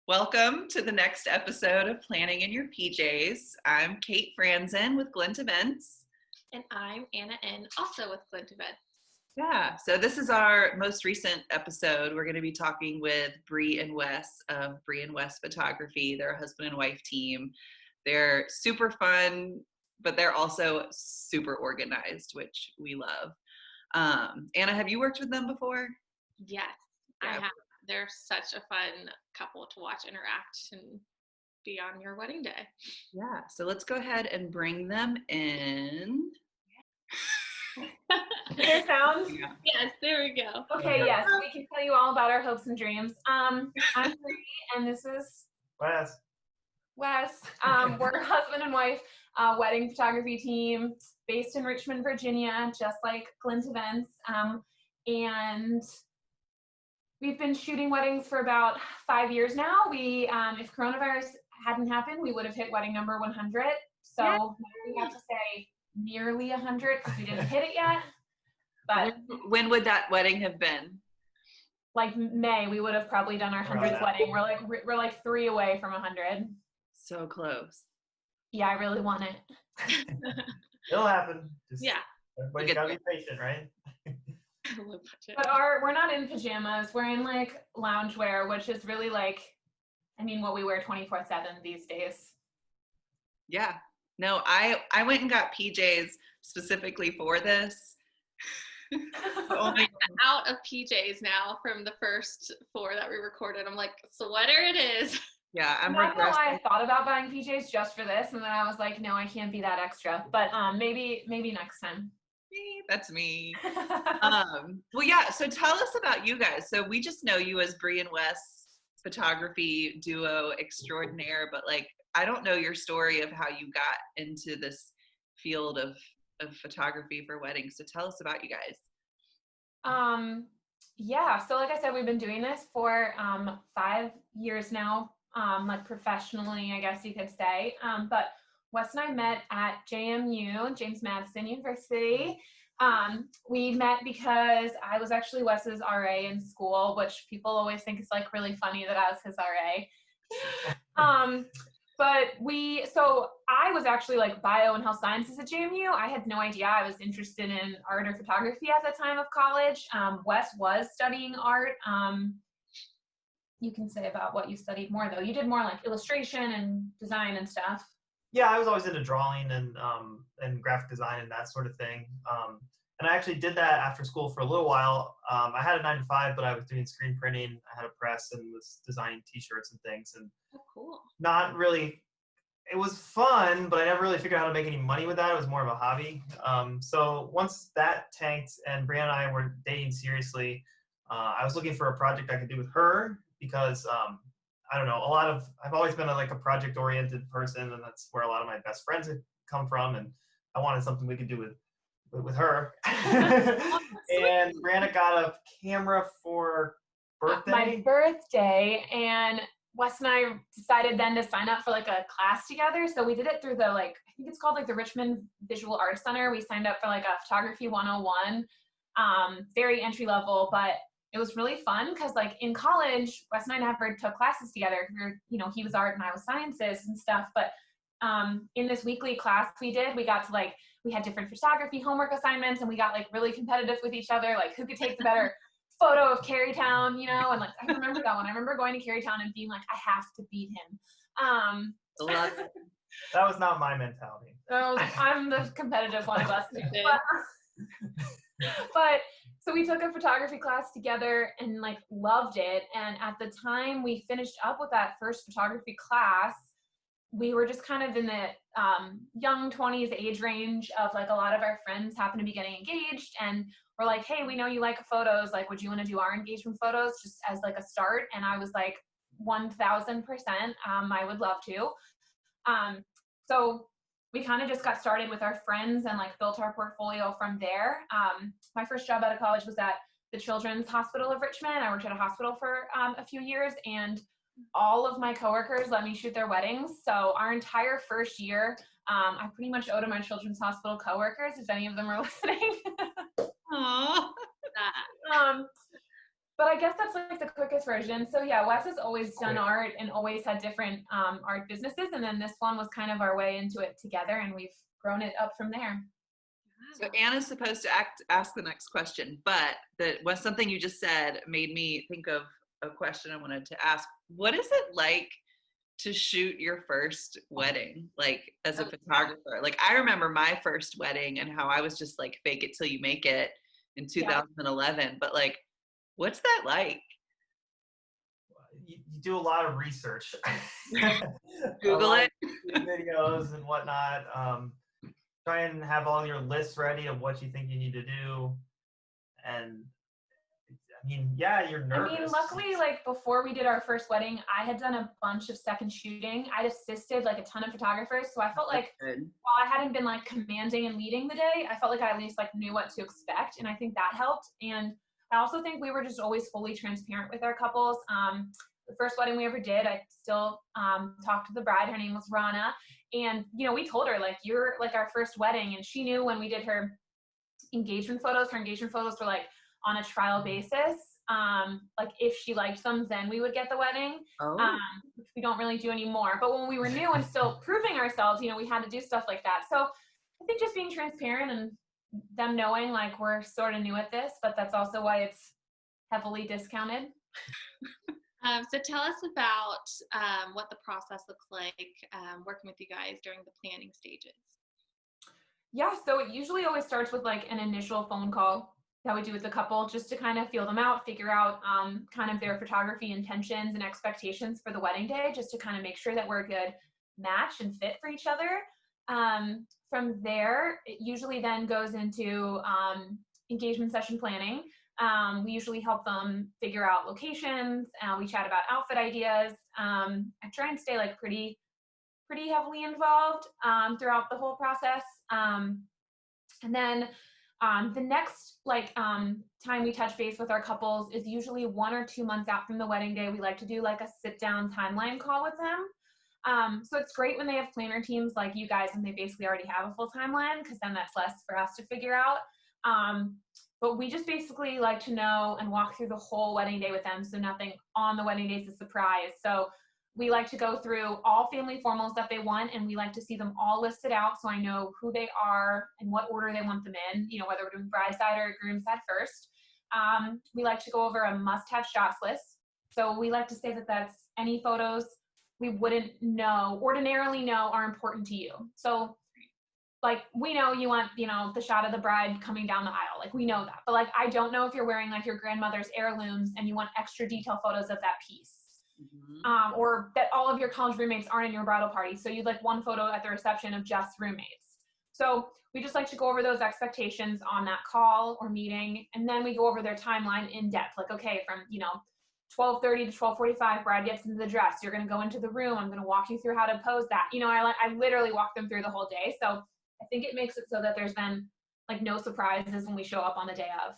Welcome to the next episode of Planning in Your PJs. I'm Kate Franzen with Glint Events. And I'm Anna N, also with Glint Events. Yeah, so this is our most recent episode. We're going to be talking with Bri and Wes of Bri Wes Photography. They're a husband and wife team. They're super fun, but they're also super organized, which we love. Anna, have you worked with them before? Yes, I have. They're such a fun couple to watch interact and be on your wedding day. Yeah, so let's go ahead and bring them in. Their sound? Yeah. Yes, there we go. Okay, yes, we can tell you all about our hopes and dreams. I'm Bri, and this is Wes. We're a husband and wife wedding photography team based in Richmond, Virginia, just like Glint Events. And we've been shooting weddings for about 5 years now. We, if coronavirus hadn't happened, we would have hit wedding number 100. So we have to say nearly 100 because we didn't hit it yet. But when would that wedding have been? Like May, we would have probably done our 100th wedding. We're like 3 away from 100. So close. Yeah, I really want it. It'll happen. Just, yeah. Everybody's gotta be patient, right? But we're not in pajamas. We're in like loungewear, which is really like, what we wear 24/7 these days. Yeah. No, I went and got PJs specifically for this. I'm out of PJs now from the first 4 that we recorded. I'm like, sweater it is. Yeah, I'm not gonna lie, regressing. I thought about buying PJs just for this, and then I was like, no, I can't be that extra. But maybe next time. That's me. Well, yeah, so tell us about you guys. So we just know you as Bri and Wes photography duo extraordinaire, but like, I don't know your story of how you got into this field of photography for weddings. So tell us about you guys. Yeah, so like I said, we've been doing this for 5 years now, like professionally, I guess you could say. But Wes and I met at JMU, James Madison University. We met because I was actually Wes's RA in school, which people always think is like really funny that I was his RA. So I was actually like bio and health sciences at JMU. I had no idea I was interested in art or photography at the time of college. Wes was studying art. You can say about what you studied more though. You did more like illustration and design and stuff. Yeah, I was always into drawing and graphic design and that sort of thing. And I actually did that after school for a little while. I had a 9-to-5, but I was doing screen printing. I had a press and was designing T-shirts and things. And cool. Not really. It was fun, but I never really figured out how to make any money with that. It was more of a hobby. So once that tanked and Brianna and I were dating seriously, I was looking for a project I could do with her because I don't know, I've always been a project-oriented person, and that's where a lot of my best friends have come from, and I wanted something we could do with her. And Brianna got a camera for birthday. My birthday, and Wes and I decided then to sign up for like a class together. So we did it through the I think it's called like the Richmond Visual Arts Center. We signed up for like a photography 101, very entry level, but it was really fun because like in college, Wes and I never took classes together. He was art and I was sciences and stuff. But in this weekly class we got to we had different photography homework assignments, and we got like really competitive with each other, like who could take the better photo of Carytown, and like I remember that one. I remember going to Carytown and being like, I have to beat him. That was not my mentality. I'm the competitive one of us. But so we took a photography class together and like loved it. And at the time we finished up with that first photography class, we were just kind of in the young 20s age range of like a lot of our friends happen to be getting engaged, and we're like, hey, we know you like photos, like would you want to do our engagement photos just as like a start? And I was like 1000%, I would love to. So we kind of just got started with our friends and like built our portfolio from there. My first job out of college was at the Children's Hospital of Richmond. I worked at a hospital for a few years, and all of my coworkers let me shoot their weddings. So our entire first year, I pretty much owe to my Children's Hospital coworkers, if any of them are listening. Aww. But I guess that's like the quickest version. So yeah, Wes has always done art and always had different art businesses. And then this one was kind of our way into it together, and we've grown it up from there. So Anna's supposed to ask the next question, but that was something you just said made me think of a question I wanted to ask. What is it like to shoot your first wedding, like as a photographer? Like I remember my first wedding and how I was just like fake it till you make it in 2011. But like, what's that like? You do a lot of research. Google it. Videos and whatnot. Try and have all your lists ready of what you think you need to do. And I mean, yeah, you're nervous. I mean, luckily, like before we did our first wedding, I had done a bunch of second shooting. I'd assisted like a ton of photographers. So I felt like while I hadn't been like commanding and leading the day, I felt like I at least like knew what to expect. And I think that helped. And I also think we were just always fully transparent with our couples. The first wedding we ever did, I still talked to the bride. Her name was Rana. And, you know, we told her, like, you're like our first wedding. And she knew when we did her engagement photos were like on a trial basis. Like if she liked them, then we would get the wedding, which we don't really do anymore. But when we were new and still proving ourselves, you know, we had to do stuff like that. So I think just being transparent and them knowing like we're sort of new at this, but that's also why it's heavily discounted. So tell us about what the process looks like working with you guys during the planning stages. Yeah, so it usually always starts with like an initial phone call that we do with the couple just to kind of feel them out, figure out kind of their photography intentions and expectations for the wedding day, just to kind of make sure that we're a good match and fit for each other. From there, it usually then goes into engagement session planning. We usually help them figure out locations. We chat about outfit ideas. I try and stay like pretty heavily involved throughout the whole process. And then the next time we touch base with our couples is usually 1 or 2 months out from the wedding day. We like to do like a sit down timeline call with them. So it's great when they have planner teams like you guys and they basically already have a full timeline, because then that's less for us to figure out. But we just basically like to know and walk through the whole wedding day with them, so nothing on the wedding day is a surprise. So we like to go through all family formals that they want, and we like to see them all listed out so I know who they are and what order they want them in, you know, whether we're doing bride side or groom side first. We like to go over a must-have shots list. So we like to say that that's any photos we wouldn't ordinarily know are important to you. So like, we know you want, you know, the shot of the bride coming down the aisle. Like, we know that. But like, I don't know if you're wearing like your grandmother's heirlooms and you want extra detail photos of that piece. Mm-hmm. Or that all of your college roommates aren't in your bridal party. So you'd like one photo at the reception of just roommates. So we just like to go over those expectations on that call or meeting. And then we go over their timeline in depth. Like, okay, from, you know, 12:30 to 12:45, bride gets into the dress. You're going to go into the room. I'm going to walk you through how to pose that. You know, I literally walk them through the whole day. So I think it makes it so that there's then like no surprises when we show up on the day of.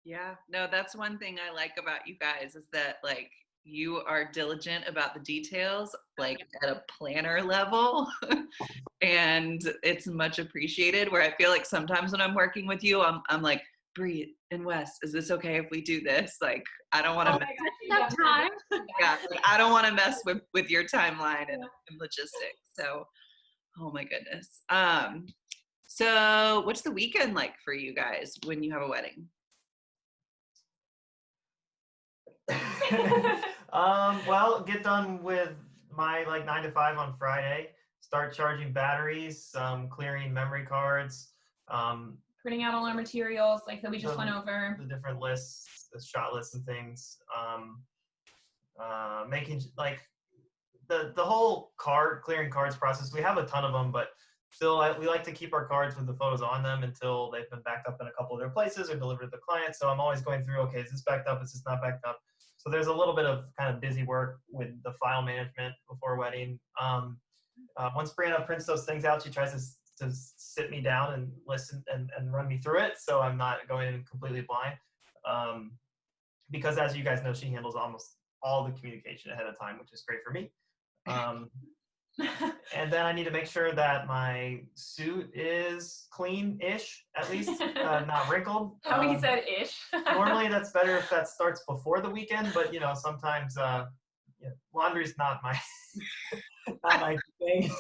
Yeah, no, that's one thing I like about you guys is that like you are diligent about the details, like at a planner level, and it's much appreciated. Where I feel like sometimes when I'm working with you, I'm like, Bri and Wes, is this okay if we do this? Like, I don't want to mess. Time. Yeah, like, I don't want to mess with your timeline and logistics. So, oh my goodness. So what's the weekend like for you guys when you have a wedding? Well, get done with my like 9 to 5 on Friday, start charging batteries, clearing memory cards, printing out all our materials like that we just went over, the different lists, the shot lists and things, making like the whole clearing cards process. We have a ton of them, but still we like to keep our cards with the photos on them until they've been backed up in a couple of their places or delivered to the client. So I'm always going through, okay, is this backed up? Is this not backed up? So there's a little bit of kind of busy work with the file management before wedding. Once Brianna prints those things out, she tries to sit me down and listen and run me through it, so I'm not going in completely blind. Because as you guys know, she handles almost all the communication ahead of time, which is great for me. And then I need to make sure that my suit is clean-ish, at least, not wrinkled. How he said ish. Normally that's better if that starts before the weekend, but sometimes laundry's not my not my thing.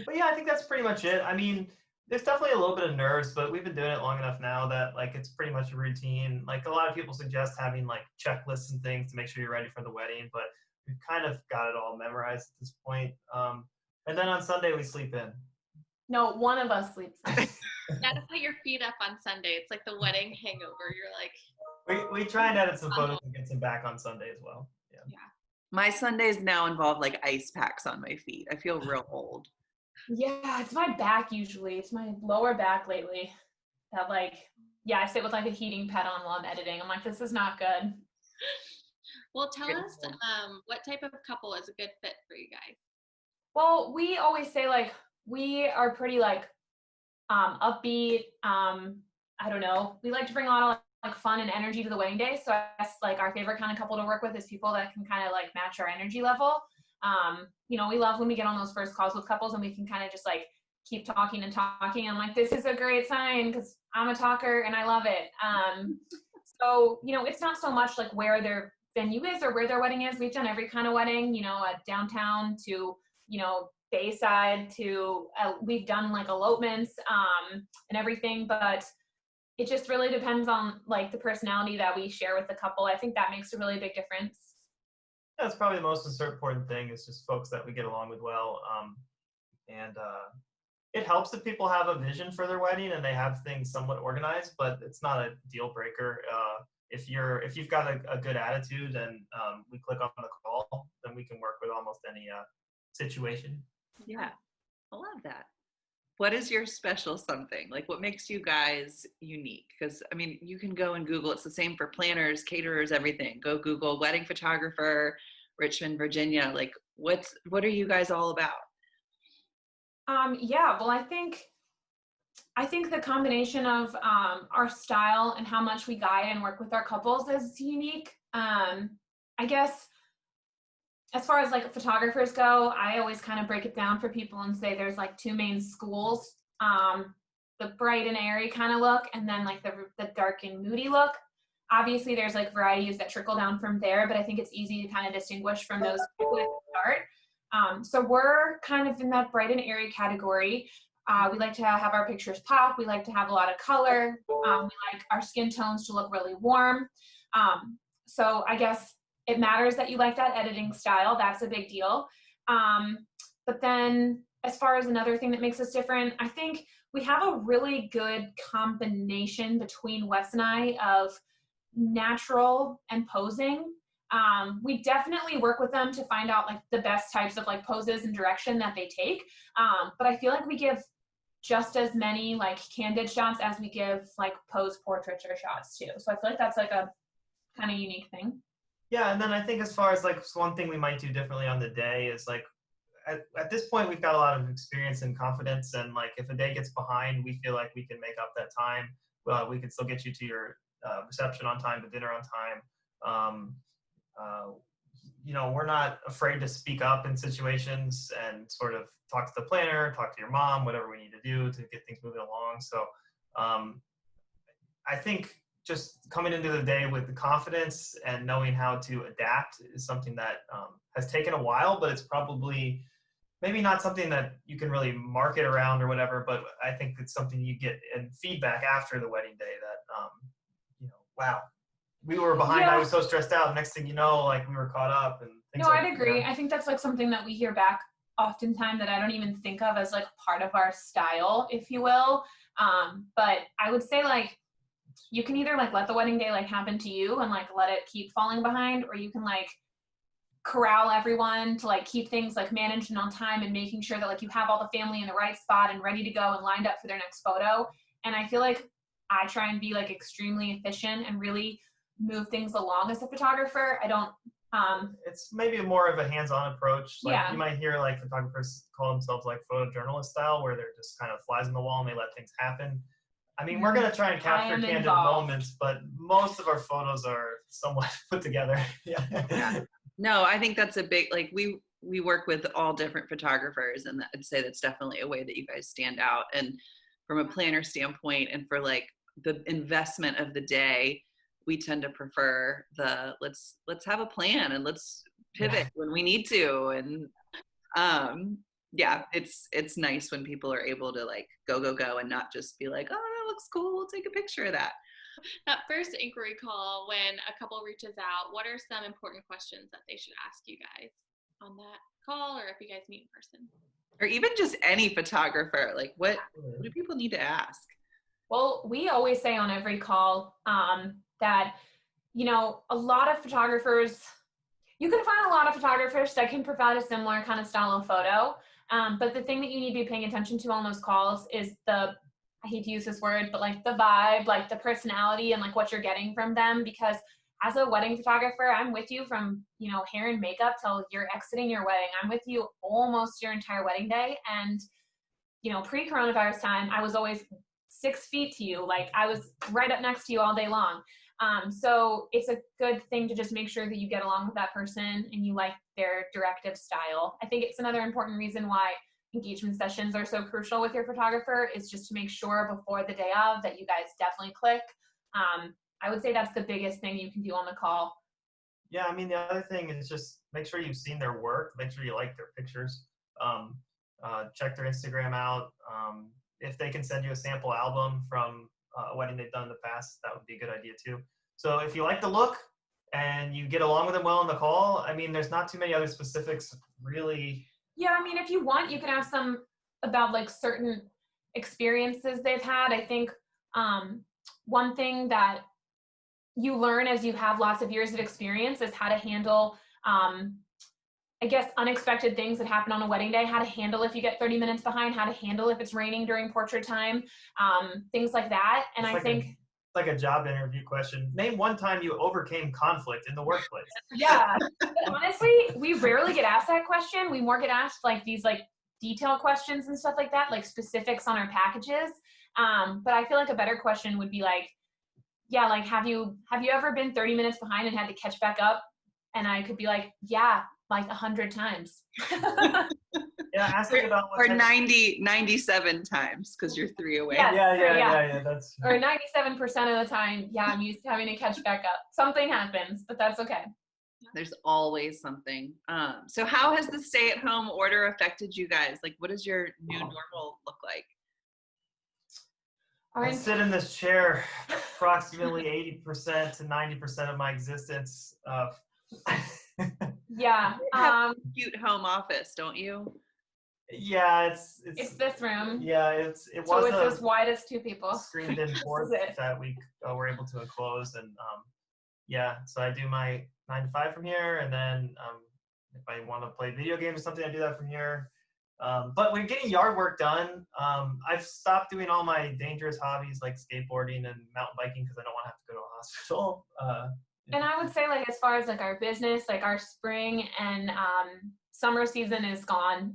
But yeah, I think that's pretty much it. I mean, there's definitely a little bit of nerves, but we've been doing it long enough now that like it's pretty much a routine. Like a lot of people suggest having like checklists and things to make sure you're ready for the wedding, but we've kind of got it all memorized at this point. And then on Sunday we sleep in. No, one of us sleeps in. You gotta put your feet up on Sunday. It's like the wedding hangover. You're like, We try and edit some photos and get some back on Sunday as well. Yeah. My Sundays now involve like ice packs on my feet. I feel real old. Yeah, it's my back usually. It's my lower back lately. That I sit with like a heating pad on while I'm editing. I'm like, this is not good. well, tell us what type of couple is a good fit for you guys? Well, we always say like we are pretty like upbeat. I don't know. We like to bring a lot of like fun and energy to the wedding day. So I guess like our favorite kind of couple to work with is people that can kind of like match our energy level. We love when we get on those first calls with couples and we can kind of just like keep talking and talking. I'm like, this is a great sign because I'm a talker and I love it. So, it's not so much like where their venue is or where their wedding is. We've done every kind of wedding, at downtown to, Bayside to, we've done like elopements and everything, but it just really depends on like the personality that we share with the couple. I think that makes a really big difference. That's probably the most important thing is just folks that we get along with well. And it helps if people have a vision for their wedding and they have things somewhat organized, but it's not a deal breaker. If you've got a good attitude and we click on the call, then we can work with almost any situation. Yeah, I love that. What is your special something? Like what makes you guys unique? Because I mean, you can go and Google, it's the same for planners, caterers, everything. Go Google wedding photographer, Richmond, Virginia. Like what are you guys all about? Well, I think the combination of our style and how much we guide and work with our couples is unique. I guess as far as like photographers go, I always kind of break it down for people and say there's like two main schools, the bright and airy kind of look, and then like the dark and moody look. Obviously there's like varieties that trickle down from there, but I think it's easy to kind of distinguish from those people at the start. So we're kind of in that bright and airy category. We like to have our pictures pop. We like to have a lot of color. We like our skin tones to look really warm. So I guess it matters that you like that editing style. That's a big deal. But then as far as another thing that makes us different, I think we have a really good combination between Wes and I of natural and posing. We definitely work with them to find out like the best types of like poses and direction that they take. But I feel like we give just as many like candid shots as we give like pose portraiture shots too. So I feel like that's like a kind of unique thing. Yeah, and then I think as far as like one thing we might do differently on the day is like at this point we've got a lot of experience and confidence, and like if a day gets behind, we feel like we can make up that time. Well, we can still get you to your reception on time, to dinner on time. We're not afraid to speak up in situations and sort of talk to the planner, talk to your mom, whatever we need to do to get things moving along. So I think just coming into the day with the confidence and knowing how to adapt is something that has taken a while, but it's probably maybe not something that you can really market around or whatever, but I think it's something you get in feedback after the wedding day that, wow, we were behind. Yeah. I was so stressed out. Next thing you know, like we were caught up and things. No, I'd agree. I think that's like something that we hear back oftentimes that I don't even think of as like part of our style, if you will. But I would say like, you can either like let the wedding day like happen to you and like let it keep falling behind, or you can like corral everyone to like keep things like managed and on time and making sure that like you have all the family in the right spot and ready to go and lined up for their next photo. And I feel like I try and be like extremely efficient and really move things along as a photographer. I don't it's maybe more of a hands-on approach. Like yeah. You might hear like photographers call themselves like photojournalist style, where they're just kind of flies on the wall and they let things happen. I mean, we're going to try and capture candid moments, but most of our photos are somewhat put together. Yeah. No, I think that's a big, like we work with all different photographers, and I'd say that's definitely a way that you guys stand out. And from a planner standpoint, and for like the investment of the day, we tend to prefer the let's have a plan and let's pivot when we need to. And yeah, it's nice when people are able to like go and not just be like, oh, that looks cool, we'll take a picture of that. That first inquiry call, when a couple reaches out, what are some important questions that they should ask you guys on that call, or if you guys meet in person? Or even just any photographer, like what do people need to ask? Well, we always say on every call that, you know, a lot of photographers, you can find a lot of photographers that can provide a similar kind of style of photo. But the thing that you need to be paying attention to on those calls is I hate to use this word, but like the vibe, like the personality and like what you're getting from them. Because as a wedding photographer, I'm with you from, you know, hair and makeup till you're exiting your wedding. I'm with you almost your entire wedding day. And, you know, pre-coronavirus time, I was always 6 feet to you. Like I was right up next to you all day long. So it's a good thing to just make sure that you get along with that person and you like their directive style. I think it's another important reason why engagement sessions are so crucial with your photographer, is just to make sure before the day of that you guys definitely click. I would say that's the biggest thing you can do on the call. Yeah, I mean, the other thing is just make sure you've seen their work, make sure you like their pictures, check their Instagram out. If they can send you a sample album from a wedding they've done in the past, that would be a good idea too. So if you like the look and you get along with them well on the call, I mean, there's not too many other specifics really. Yeah, I mean, if you want, you can ask them about like certain experiences they've had. I think one thing that you learn as you have lots of years of experience is how to handle, I guess, unexpected things that happen on a wedding day, how to handle if you get 30 minutes behind, how to handle if it's raining during portrait time, things like that. And It's I think it's like a job interview question. Name one time you overcame conflict in the workplace. yeah, honestly, we rarely get asked that question. We more get asked like these like detailed questions and stuff like that, like specifics on our packages. But I feel like a better question would be like, yeah, like have you ever been 30 minutes behind and had to catch back up? And I could be like, yeah, like 100 times. Yeah, ask me about or 97 times because you're 3 away. Yes, yeah. That's or 97% of the time, yeah, I'm used to having to catch back up. Something happens, but that's okay. There's always something. So how has the stay-at-home order affected you guys? Like, what does your new normal look like? I sit in this chair approximately 80% to 90% of my existence. Yeah. You have a cute home office, don't you? Yeah, it's this room. Yeah, it So was it's as wide as 2 people. screened-in porch that we were able to enclose, and yeah, so I do my 9 to 5 from here, and then if I want to play video games or something, I do that from here. But we're getting yard work done. I've stopped doing all my dangerous hobbies like skateboarding and mountain biking because I don't want to have to go to a hospital. And I would say, like, as far as like our business, like our spring and summer season is gone.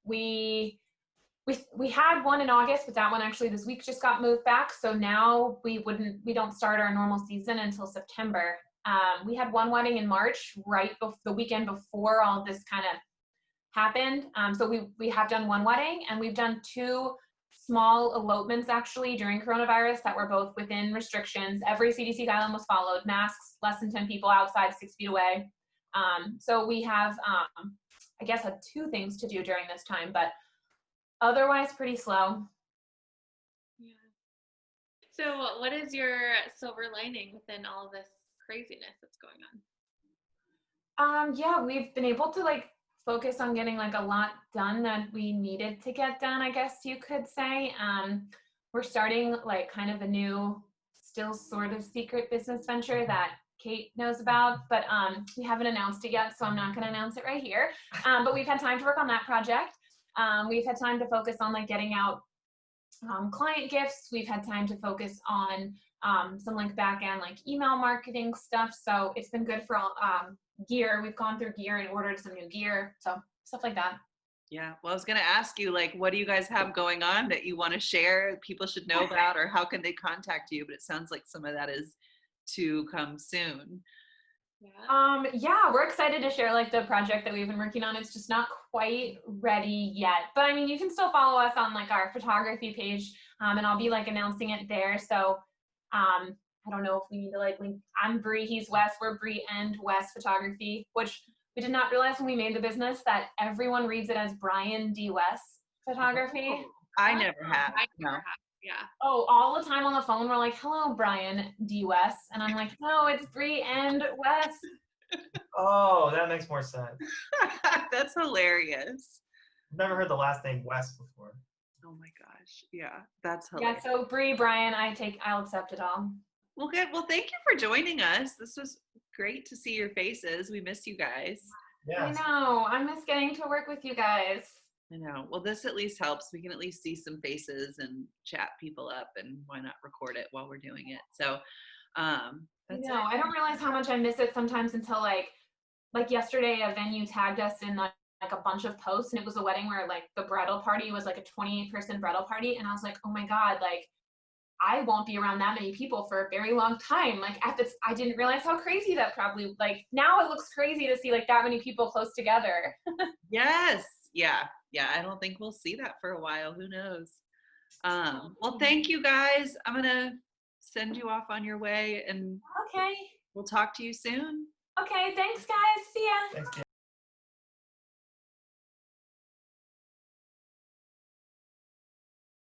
We had one in August, but that one actually this week just got moved back. So now we don't start our normal season until September. We had one wedding in March, right the weekend before all this kind of happened. So we have done one wedding, and we've done 2 small elopements actually during coronavirus that were both within restrictions. Every CDC guideline was followed: masks, less than 10 people outside, 6 feet away. So we have, I guess, had 2 things to do during this time, but otherwise pretty slow. Yeah. So what is your silver lining within all of this craziness that's going on? Yeah, we've been able to like focus on getting like a lot done that we needed to get done, I guess you could say. We're starting like kind of a new, still sort of secret business venture that Kate knows about, but we haven't announced it yet, so I'm not going to announce it right here. But we've had time to work on that project. We've had time to focus on like getting out client gifts. We've had time to focus on some like back end like email marketing stuff. So it's been good for gear. We've gone through gear and ordered some new gear. So stuff like that. Yeah. Well, I was going to ask you, like, what do you guys have going on that you want to share, people should know about, or how can they contact you? But it sounds like some of that is to come soon. Yeah, we're excited to share like the project that we've been working on. It's just not quite ready yet, but I mean, you can still follow us on like our photography page, and I'll be like announcing it there. So, I don't know if we need to like link. I'm Bri, he's Wes. We're Bri and Wes Photography, which we did not realize when we made the business that everyone reads it as Brian D. Wes Photography. I never have. I No. never have. Yeah. Oh, all the time on the phone, we're like, hello, Brian D. Wes. And I'm like, no, it's Bri and Wes. Oh, that makes more sense. That's hilarious. I've never heard the last name West before. Oh my gosh. Yeah, that's hilarious. Yeah, so Bri, Brian, I'll accept it all. Well, good. Well, thank you for joining us. This was great to see your faces. We miss you guys. Yeah. I know. I miss getting to work with you guys. I know. Well, this at least helps. We can at least see some faces and chat people up, and why not record it while we're doing it? So, that's it. I don't realize how much I miss it sometimes until like yesterday, a venue tagged us in like a bunch of posts, and it was a wedding where like the bridal party was like a 28-person bridal party, and I was like, oh my god, like I won't be around that many people for a very long time. Like I didn't realize how crazy that probably, like now it looks crazy to see like that many people close together. Yes. Yeah. Yeah. I don't think we'll see that for a while. Who knows? Well, thank you guys. I'm going to send you off on your way, and Okay. we'll talk to you soon. Okay. Thanks, guys. See ya. Thanks,